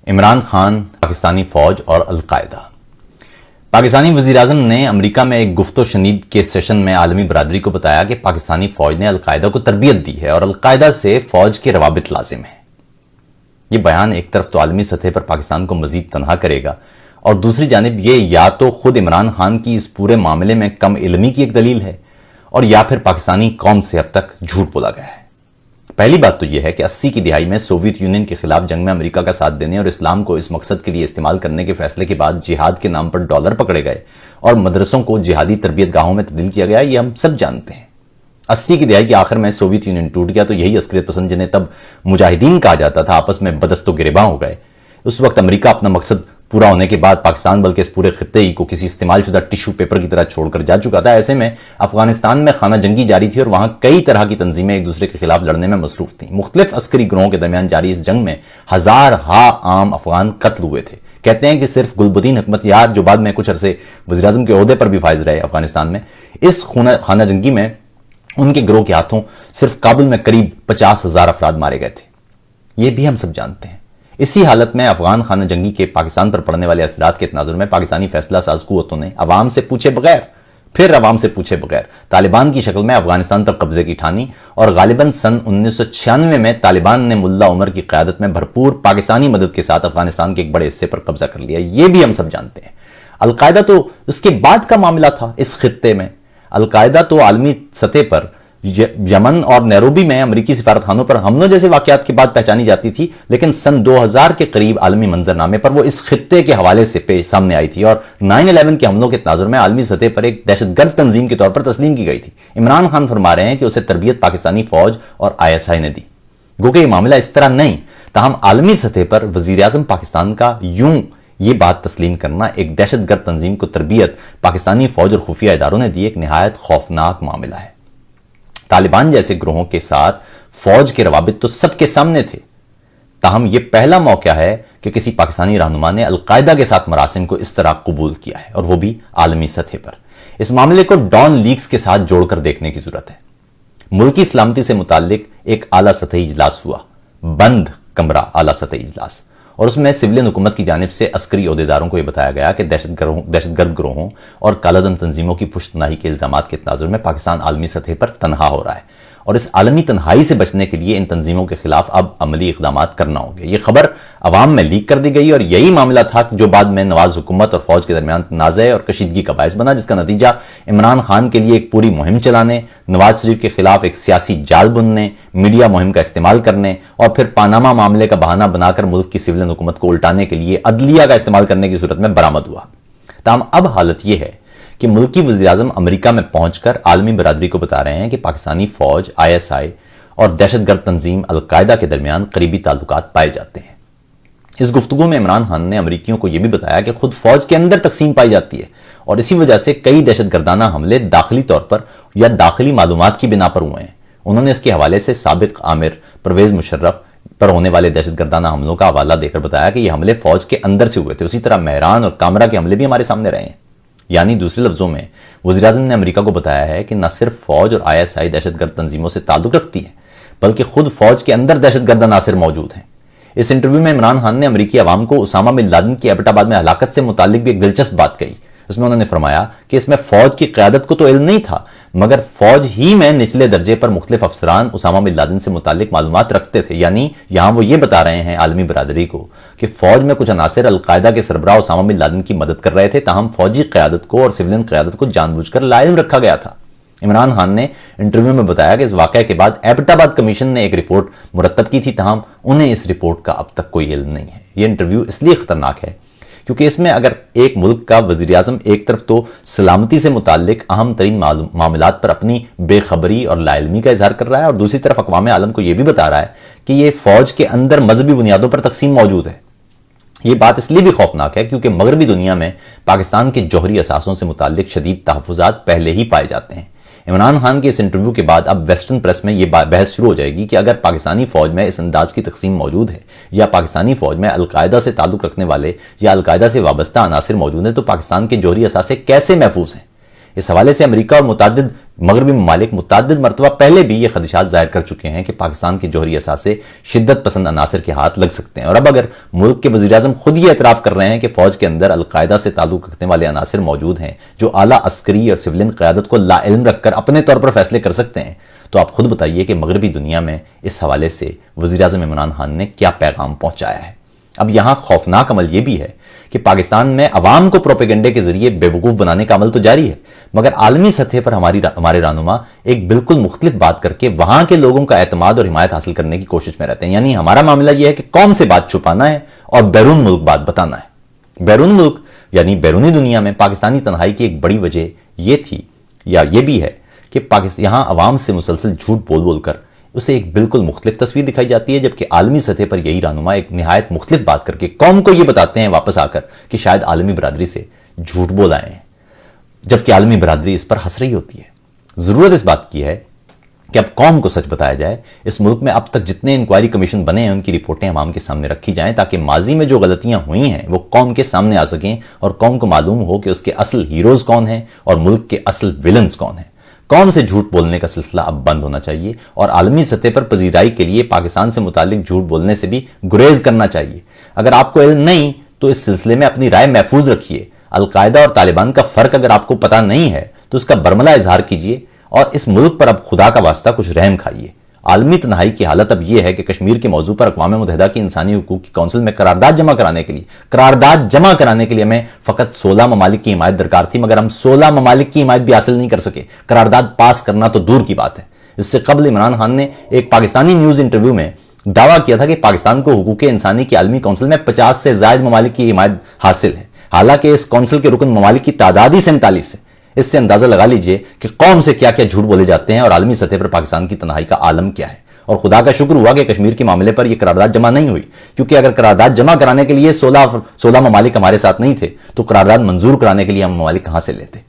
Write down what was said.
عمران خان، پاکستانی فوج اور القاعدہ۔ پاکستانی وزیراعظم نے امریکہ میں ایک گفت و شنید کے سیشن میں عالمی برادری کو بتایا کہ پاکستانی فوج نے القاعدہ کو تربیت دی ہے اور القاعدہ سے فوج کے روابط لازم ہیں۔ یہ بیان ایک طرف تو عالمی سطح پر پاکستان کو مزید تنہا کرے گا اور دوسری جانب یہ یا تو خود عمران خان کی اس پورے معاملے میں کم علمی کی ایک دلیل ہے اور یا پھر پاکستانی قوم سے اب تک جھوٹ بولا گیا ہے۔ پہلی بات تو یہ ہے کہ 80 کی دہائی میں سوویت یونین کے خلاف جنگ میں امریکہ کا ساتھ دینے اور اسلام کو اس مقصد کے لیے استعمال کرنے کے فیصلے کے بعد جہاد کے نام پر ڈالر پکڑے گئے اور مدرسوں کو جہادی تربیت گاہوں میں تبدیل کیا گیا، یہ ہم سب جانتے ہیں۔ 80 کی دہائی کے آخر میں سوویت یونین ٹوٹ گیا تو یہی عسکریت پسند جنہیں تب مجاہدین کہا جاتا تھا آپس میں بدست و گریباں ہو گئے۔ اس وقت امریکہ اپنا مقصد پورا ہونے کے بعد پاکستان بلکہ اس پورے خطے ہی کو کسی استعمال شدہ ٹیشو پیپر کی طرح چھوڑ کر جا چکا تھا۔ ایسے میں افغانستان میں خانہ جنگی جاری تھی اور وہاں کئی طرح کی تنظیمیں ایک دوسرے کے خلاف لڑنے میں مصروف تھیں۔ مختلف عسکری گروہوں کے درمیان جاری اس جنگ میں ہزارہا عام افغان قتل ہوئے تھے۔ کہتے ہیں کہ صرف گلبدین حکمت یار، جو بعد میں کچھ عرصے وزیراعظم کے عہدے پر بھی فائز رہے افغانستان میں، اس خانہ جنگی میں ان کے گروہ کے ہاتھوں صرف کابل میں قریب 50,000 افراد مارے گئے تھے۔ یہ بھی ہم سب جانتے ہیں۔ اسی حالت میں افغان خانہ جنگی کے پاکستان پر پڑنے والے اثرات کے تناظر میں پاکستانی فیصلہ ساز قوتوں نے عوام سے پوچھے بغیر طالبان کی شکل میں افغانستان پر قبضے کی ٹھانی اور غالباً سن 1996 میں طالبان نے ملا عمر کی قیادت میں بھرپور پاکستانی مدد کے ساتھ افغانستان کے ایک بڑے حصے پر قبضہ کر لیا۔ یہ بھی ہم سب جانتے ہیں۔ القاعدہ تو اس کے بعد کا معاملہ تھا۔ اس خطے میں القاعدہ تو عالمی سطح پر یمن اور نیروبی میں امریکی سفارتخانوں پر حملوں جیسے واقعات کے بعد پہچانی جاتی تھی، لیکن سن 2000 کے قریب عالمی منظرنامے پر وہ اس خطے کے حوالے سے سامنے آئی تھی اور 9/11 کے حملوں کے تناظر میں عالمی سطح پر ایک دہشت گرد تنظیم کے طور پر تسلیم کی گئی تھی۔ عمران خان فرما رہے ہیں کہ اسے تربیت پاکستانی فوج اور ISI نے دی، گو کہ یہ معاملہ اس طرح نہیں، تاہم عالمی سطح پر وزیراعظم پاکستان کا یوں یہ بات تسلیم کرنا ایک دہشت گرد تنظیم کو تربیت پاکستانی فوج اور خفیہ اداروں نے دی ایک نہایت خوفناک معاملہ ہے۔ طالبان جیسے گروہوں کے ساتھ فوج کے روابط تو سب کے سامنے تھے، تاہم یہ پہلا موقع ہے کہ کسی پاکستانی رہنما نے القاعدہ کے ساتھ مراسم کو اس طرح قبول کیا ہے، اور وہ بھی عالمی سطح پر۔ اس معاملے کو ڈان لیکس کے ساتھ جوڑ کر دیکھنے کی ضرورت ہے۔ ملکی سلامتی سے متعلق ایک اعلیٰ سطحی اجلاس ہوا، بند کمرہ اعلیٰ سطحی اجلاس، اور اس میں سویلین حکومت کی جانب سے عسکری عہدیداروں کو یہ بتایا گیا کہ دہشت گرد گروہوں اور کالا دھن تنظیموں کی پشت پناہی کے الزامات کے تناظر میں پاکستان عالمی سطح پر تنہا ہو رہا ہے، اور اس عالمی تنہائی سے بچنے کے لیے ان تنظیموں کے خلاف اب عملی اقدامات کرنا ہوں گے۔ یہ خبر عوام میں لیک کر دی گئی اور یہی معاملہ تھا جو بعد میں نواز حکومت اور فوج کے درمیان تنازع اور کشیدگی کا باعث بنا، جس کا نتیجہ عمران خان کے لیے ایک پوری مہم چلانے، نواز شریف کے خلاف ایک سیاسی جال بننے، میڈیا مہم کا استعمال کرنے اور پھر پاناما معاملے کا بہانہ بنا کر ملک کی سویلین حکومت کو الٹانے کے لیے عدلیہ کا استعمال کرنے کی صورت میں برآمد ہوا۔ تاہم اب حالت یہ ہے کہ ملکی وزیراعظم امریکہ میں پہنچ کر عالمی برادری کو بتا رہے ہیں کہ پاکستانی فوج، ISI اور دہشت گرد تنظیم القاعدہ کے درمیان قریبی تعلقات پائے جاتے ہیں۔ اس گفتگو میں عمران خان نے امریکیوں کو یہ بھی بتایا کہ خود فوج کے اندر تقسیم پائی جاتی ہے اور اسی وجہ سے کئی دہشت گردانہ حملے داخلی طور پر یا داخلی معلومات کی بنا پر ہوئے ہیں۔ انہوں نے اس کے حوالے سے سابق آمر پرویز مشرف پر ہونے والے دہشت گردانہ حملوں کا حوالہ دے کر بتایا کہ یہ حملے فوج کے اندر سے ہوئے تھے۔ اسی طرح مہران اور کامرا کے حملے بھی ہمارے سامنے رہے ہیں۔ یعنی دوسرے لفظوں میں وزیراعظم نے امریکہ کو بتایا ہے کہ نہ صرف فوج اور ISI دہشت گرد تنظیموں سے تعلق رکھتی ہے، بلکہ خود فوج کے اندر دہشت گرد عناصر موجود ہیں۔ اس انٹرویو میں عمران خان نے امریکی عوام کو اسامہ بن لادن کی ایبٹ آباد میں ہلاکت سے متعلق بھی ایک دلچسپ بات کہی۔ اس میں انہوں نے فرمایا کہ اس میں فوج کی قیادت کو تو علم نہیں تھا، مگر فوج ہی میں نچلے درجے پر مختلف افسران اسامہ بن لادن سے متعلق معلومات رکھتے تھے۔ یعنی یہاں وہ یہ بتا رہے ہیں عالمی برادری کو کہ فوج میں کچھ عناصر القاعدہ کے سربراہ اسامہ بن لادن کی مدد کر رہے تھے، تاہم فوجی قیادت کو اور سویلین قیادت کو جان بوجھ کر لا علم رکھا گیا تھا۔ عمران خان نے انٹرویو میں بتایا کہ اس واقعے کے بعد ایبٹ آباد کمیشن نے ایک رپورٹ مرتب کی تھی، تاہم انہیں اس رپورٹ کا اب تک کوئی علم نہیں ہے۔ یہ انٹرویو اس لیے خطرناک ہے کیونکہ اس میں اگر ایک ملک کا وزیراعظم ایک طرف تو سلامتی سے متعلق اہم ترین معاملات پر اپنی بے خبری اور لا علمی کا اظہار کر رہا ہے، اور دوسری طرف اقوام عالم کو یہ بھی بتا رہا ہے کہ یہ فوج کے اندر مذہبی بنیادوں پر تقسیم موجود ہے۔ یہ بات اس لیے بھی خوفناک ہے کیونکہ مغربی دنیا میں پاکستان کے جوہری اثاثوں سے متعلق شدید تحفظات پہلے ہی پائے جاتے ہیں۔ عمران خان کے اس انٹرویو کے بعد اب ویسٹرن پریس میں یہ بحث شروع ہو جائے گی کہ اگر پاکستانی فوج میں اس انداز کی تقسیم موجود ہے یا پاکستانی فوج میں القاعدہ سے تعلق رکھنے والے یا القاعدہ سے وابستہ عناصر موجود ہیں تو پاکستان کے جوہری اثاثے کیسے محفوظ ہیں۔ اس حوالے سے امریکہ اور متعدد مغربی ممالک متعدد مرتبہ پہلے بھی یہ خدشات ظاہر کر چکے ہیں کہ پاکستان کے جوہری اثاثے شدت پسند عناصر کے ہاتھ لگ سکتے ہیں، اور اب اگر ملک کے وزیر اعظم خود یہ اعتراف کر رہے ہیں کہ فوج کے اندر القاعدہ سے تعلق رکھنے والے عناصر موجود ہیں جو اعلیٰ عسکری اور سولین قیادت کو لا علم رکھ کر اپنے طور پر فیصلے کر سکتے ہیں، تو آپ خود بتائیے کہ مغربی دنیا میں اس حوالے سے وزیر اعظم عمران خان نے کیا پیغام پہنچایا ہے۔ اب یہاں خوفناک عمل یہ بھی ہے کہ پاکستان میں عوام کو پروپیگنڈے کے ذریعے بے وقوف بنانے کا عمل تو جاری ہے، مگر عالمی سطح پر ہمارے رہنما ایک بالکل مختلف بات کر کے وہاں کے لوگوں کا اعتماد اور حمایت حاصل کرنے کی کوشش میں رہتے ہیں۔ یعنی ہمارا معاملہ یہ ہے کہ قوم سے بات چھپانا ہے اور بیرون ملک بات بتانا ہے۔ بیرون ملک یعنی بیرونی دنیا میں پاکستانی تنہائی کی ایک بڑی وجہ یہ تھی یا یہ بھی ہے کہ یہاں عوام سے مسلسل جھوٹ بول بول کر اسے ایک بالکل مختلف تصویر دکھائی جاتی ہے، جبکہ عالمی سطح پر یہی رہنما ایک نہایت مختلف بات کر کے قوم کو یہ بتاتے ہیں واپس آ کر کہ شاید عالمی برادری سے جھوٹ بول آئے ہیں، جبکہ عالمی برادری اس پر ہنس رہی ہوتی ہے۔ ضرورت اس بات کی ہے کہ اب قوم کو سچ بتایا جائے۔ اس ملک میں اب تک جتنے انکوائری کمیشن بنے ہیں ان کی رپورٹیں عوام کے سامنے رکھی جائیں تاکہ ماضی میں جو غلطیاں ہوئی ہیں وہ قوم کے سامنے آ سکیں اور قوم کو معلوم ہو کہ اس کے اصل ہیروز کون ہیں اور ملک کے اصل ویلنز کون ہیں۔ قوم سے جھوٹ بولنے کا سلسلہ اب بند ہونا چاہیے اور عالمی سطح پر پذیرائی کے لیے پاکستان سے متعلق جھوٹ بولنے سے بھی گریز کرنا چاہیے۔ اگر آپ کو علم نہیں تو اس سلسلے میں اپنی رائے محفوظ رکھیے۔ القاعدہ اور طالبان کا فرق اگر آپ کو پتہ نہیں ہے تو اس کا برملا اظہار کیجیے اور اس ملک پر اب خدا کا واسطہ کچھ رحم کھائیے۔ عالمی تنہائی کی حالت اب یہ ہے کہ کشمیر کے موضوع پر اقوام متحدہ کی انسانی حقوق کی کونسل میں قرارداد جمع کرانے کے لیے ہمیں فقط 16 ممالک کی حمایت درکار تھی، مگر ہم 16 ممالک کی حمایت بھی حاصل نہیں کر سکے۔ قرارداد پاس کرنا تو دور کی بات ہے۔ اس سے قبل عمران خان نے ایک پاکستانی نیوز انٹرویو میں دعویٰ کیا تھا کہ پاکستان کو حقوق انسانی کی عالمی کونسل میں 50 سے زائد ممالک کی حمایت حاصل ہے، حالانکہ اس کونسل کے رکن ممالک کی تعداد ہی 47 ہے۔ اس سے اندازہ لگا لیجئے کہ قوم سے کیا کیا جھوٹ بولے جاتے ہیں اور عالمی سطح پر پاکستان کی تنہائی کا عالم کیا ہے۔ اور خدا کا شکر ہوا کہ کشمیر کے معاملے پر یہ قرارداد جمع نہیں ہوئی، کیونکہ اگر قرارداد جمع کرانے کے لیے 16 ممالک ہمارے ساتھ نہیں تھے تو قرارداد منظور کرانے کے لیے ہم ممالک کہاں سے لیتے۔